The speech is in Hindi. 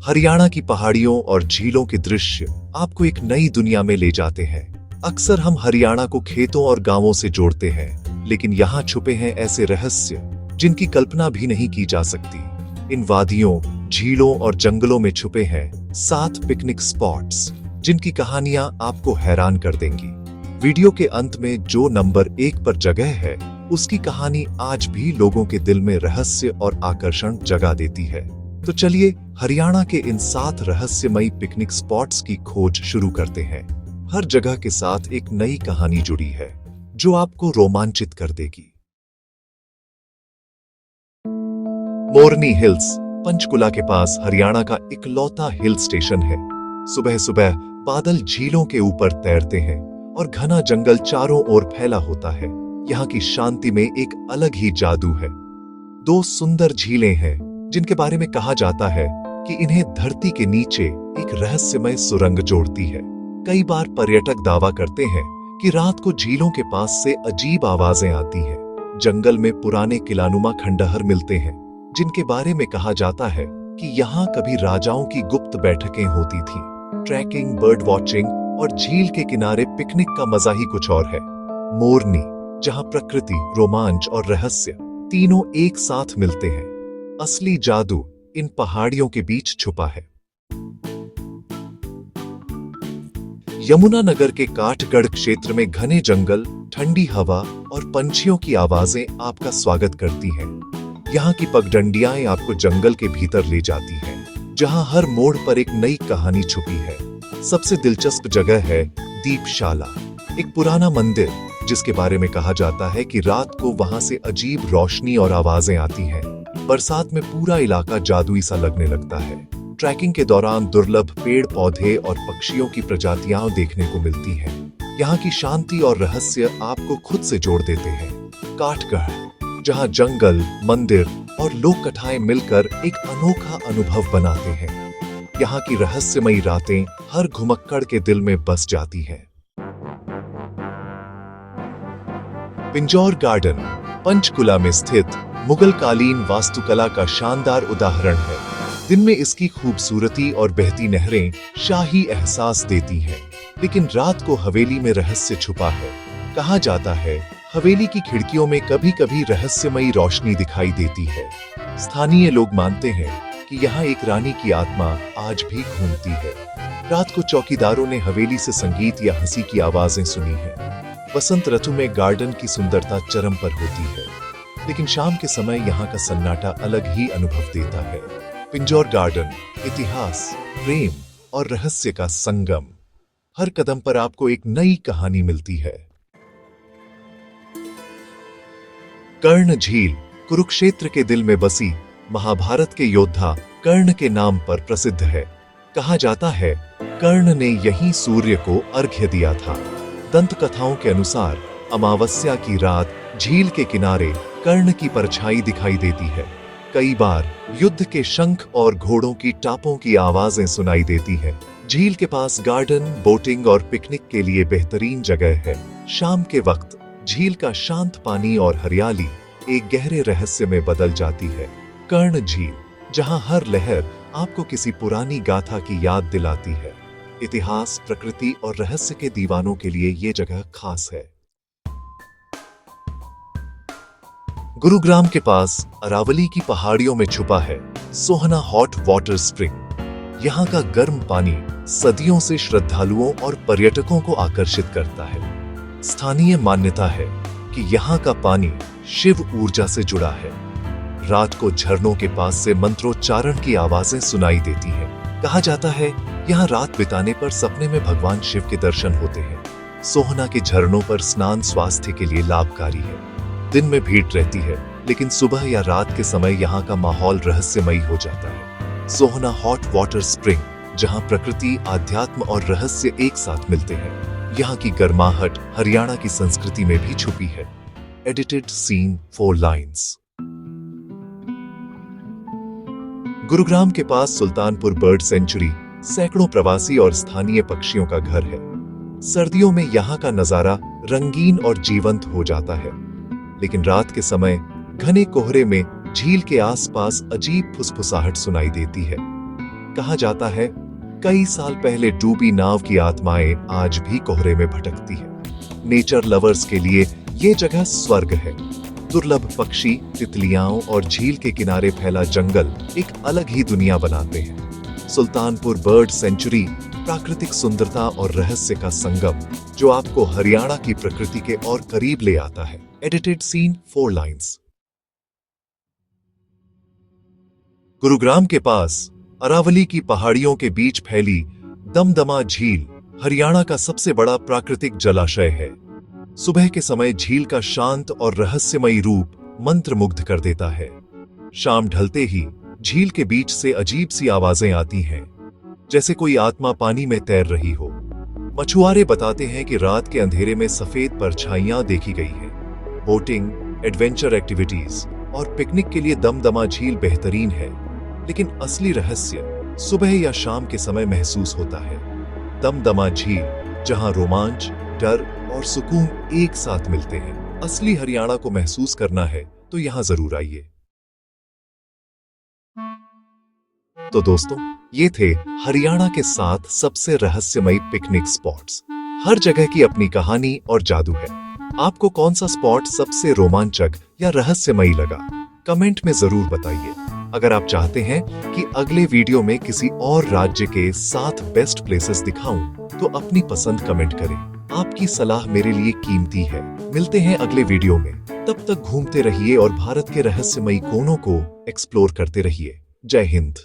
हरियाणा की पहाड़ियों और झीलों के दृश्य आपको एक नई दुनिया में ले जाते हैं। अक्सर हम हरियाणा को खेतों और गांवों से जोड़ते हैं, लेकिन यहाँ छुपे हैं ऐसे रहस्य जिनकी कल्पना भी नहीं की जा सकती। इन वादियों, झीलों और जंगलों में छुपे हैं 7 पिकनिक स्पॉट्स जिनकी कहानियां आपको हैरान कर देंगी। वीडियो के अंत में जो नंबर 1 पर जगह है, उसकी कहानी आज भी लोगों के दिल में रहस्य और आकर्षण जगा देती है। तो चलिए हरियाणा के इन 7 रहस्यमयी पिकनिक स्पॉट्स की खोज शुरू करते हैं। हर जगह के साथ एक नई कहानी जुड़ी है जो आपको रोमांचित कर देगी। मोरनी हिल्स पंचकुला के पास हरियाणा का इकलौता हिल स्टेशन है। सुबह सुबह बादल झीलों के ऊपर तैरते हैं और घना जंगल चारों ओर फैला होता है। यहाँ की शांति में एक अलग ही जादू है। 2 सुंदर झीलें हैं जिनके बारे में कहा जाता है कि इन्हें धरती के नीचे एक रहस्यमय सुरंग जोड़ती है। कई बार पर्यटक दावा करते हैं कि रात को झीलों के पास से अजीब आवाजें आती हैं। जंगल में पुराने किलानुमा खंडहर मिलते हैं जिनके बारे में कहा जाता है कि यहाँ कभी राजाओं की गुप्त बैठकें होती थीं। ट्रैकिंग, बर्ड वॉचिंग और झील के किनारे पिकनिक का मजा ही कुछ और है। मोरनी, जहाँ प्रकृति, रोमांच और रहस्य तीनों एक साथ मिलते हैं। असली जादू इन पहाड़ियों के बीच छुपा है। यमुनानगर के काठगढ़ क्षेत्र में घने जंगल, ठंडी हवा और पंछियों की आवाजें आपका स्वागत करती हैं। यहाँ की पगडंडियां आपको जंगल के भीतर ले जाती हैं, जहाँ हर मोड़ पर एक नई कहानी छुपी है। सबसे दिलचस्प जगह है दीपशाला, एक पुराना मंदिर जिसके बारे में कहा जाता है कि रात को वहां से अजीब रोशनी और आवाजें आती हैं। बरसात में पूरा इलाका जादुई सा लगने लगता है। ट्रैकिंग के दौरान दुर्लभ पेड़ पौधे और पक्षियों की प्रजातियां देखने को मिलती हैं। यहाँ की शांति और रहस्य आपको खुद से जोड़ देते हैं। काठगढ़, जहाँ जंगल, मंदिर और लोक कथाएं मिलकर एक अनोखा अनुभव बनाते हैं। यहाँ की रहस्यमयी रातें हर घुमक्कड़ के दिल में बस जाती हैं। पिंजौर गार्डन पंचकुला में स्थित मुगल कालीन वास्तुकला का शानदार उदाहरण है। दिन में इसकी खूबसूरती और बहती नहरें शाही एहसास देती हैं, लेकिन रात को हवेली में रहस्य छुपा है। कहा जाता है हवेली की खिड़कियों में कभी-कभी रहस्यमयी रोशनी दिखाई देती है। स्थानीय लोग मानते हैं कि यहाँ एक रानी की आत्मा आज भी घूमती है। रात को चौकीदारों ने हवेली से संगीत या हंसी की आवाजें सुनी है। बसंत ऋतु में गार्डन की सुंदरता चरम पर होती है, लेकिन शाम के समय यहाँ का सन्नाटा अलग ही अनुभव देता है। पिंजौर गार्डन इतिहास, प्रेम और रहस्य का संगम। हर कदम पर आपको एक नई कहानी मिलती है। कर्ण झील कुरुक्षेत्र के दिल में बसी महाभारत के योद्धा कर्ण के नाम पर प्रसिद्ध है। कहा जाता है कर्ण ने यहीं सूर्य को अर्घ्य दिया था। दंत कथाओं के अनुसार अमावस्या की रात झील के किनारे कर्ण की परछाई दिखाई देती है। कई बार युद्ध के शंख और घोड़ों की टापों की आवाजें सुनाई देती हैं। झील के पास गार्डन, बोटिंग और पिकनिक के लिए बेहतरीन जगह है। शाम के वक्त झील का शांत पानी और हरियाली एक गहरे रहस्य में बदल जाती है। कर्ण झील, जहां हर लहर आपको किसी पुरानी गाथा की याद दिलाती है। इतिहास, प्रकृति और रहस्य के दीवानों के लिए ये जगह खास है। गुरुग्राम के पास अरावली की पहाड़ियों में छुपा है सोहना हॉट वाटर स्प्रिंग। यहाँ का गर्म पानी सदियों से श्रद्धालुओं और पर्यटकों को आकर्षित करता है। स्थानीय मान्यता है कि यहाँ का पानी शिव ऊर्जा से जुड़ा है। रात को झरनों के पास से मंत्रोच्चारण की आवाजें सुनाई देती हैं। कहा जाता है यहाँ रात बिताने पर सपने में भगवान शिव के दर्शन होते हैं। सोहना के झरनों पर स्नान स्वास्थ्य के लिए लाभकारी है। दिन में भीड़ रहती है, लेकिन सुबह या रात के समय यहाँ का माहौल रहस्यमयी हो जाता है। सोहना हॉट वाटर स्प्रिंग, जहाँ प्रकृति, आध्यात्म और रहस्य एक साथ मिलते हैं। यहाँ की गर्माहट हरियाणा की संस्कृति में भी छुपी है। Edited scene 4 lines. गुरुग्राम के पास सुल्तानपुर बर्ड सेंचुरी सैकड़ों प्रवासी और स्थानीय पक्षियों का घर है। सर्दियों में यहाँ का नजारा रंगीन और जीवंत हो जाता है, लेकिन रात के समय घने कोहरे में झील के आसपास अजीब फुसफुसाहट सुनाई देती है। कहा जाता है कई साल पहले डूबी नाव की आत्माएं आज भी कोहरे में भटकती है। नेचर लवर्स के लिए ये जगह स्वर्ग है। दुर्लभ पक्षी, तितलियां और झील के किनारे फैला जंगल एक अलग ही दुनिया बनाते हैं। सुल्तानपुर बर्ड सेंचुरी प्राकृतिक सुंदरता और रहस्य का संगम, जो आपको हरियाणा की प्रकृति के और करीब ले आता है। Edited scene 4 lines. गुरुग्राम के पास अरावली की पहाड़ियों के बीच फैली दमदमा झील हरियाणा का सबसे बड़ा प्राकृतिक जलाशय है। सुबह के समय झील का शांत और रहस्यमयी रूप मंत्रमुग्ध कर देता है। शाम ढलते ही झील के बीच से अजीब सी आवाजें आती हैं, जैसे कोई आत्मा पानी में तैर रही हो। मछुआरे बताते हैं कि रात के अंधेरे में सफेद परछाइयां देखी गई हैं। बोटिंग, एडवेंचर एक्टिविटीज और पिकनिक के लिए दमदमा झील बेहतरीन है, लेकिन असली रहस्य सुबह या शाम के समय महसूस होता है। दमदमा झील, जहां रोमांच, डर और सुकून एक साथ मिलते हैं। असली हरियाणा को महसूस करना है तो यहां जरूर आइए। तो दोस्तों, ये थे हरियाणा के 7 सबसे रहस्यमयी पिकनिक स्पॉट्स। हर जगह की अपनी कहानी और जादू है। आपको कौन सा स्पॉट सबसे रोमांचक या रहस्यमयी लगा, कमेंट में जरूर बताइए। अगर आप चाहते हैं कि अगले वीडियो में किसी और राज्य के 7 बेस्ट प्लेसेस दिखाऊं, तो अपनी पसंद कमेंट करें। आपकी सलाह मेरे लिए कीमती है। मिलते हैं अगले वीडियो में। तब तक घूमते रहिए और भारत के रहस्यमयी कोनों को एक्सप्लोर करते रहिए। जय हिंद।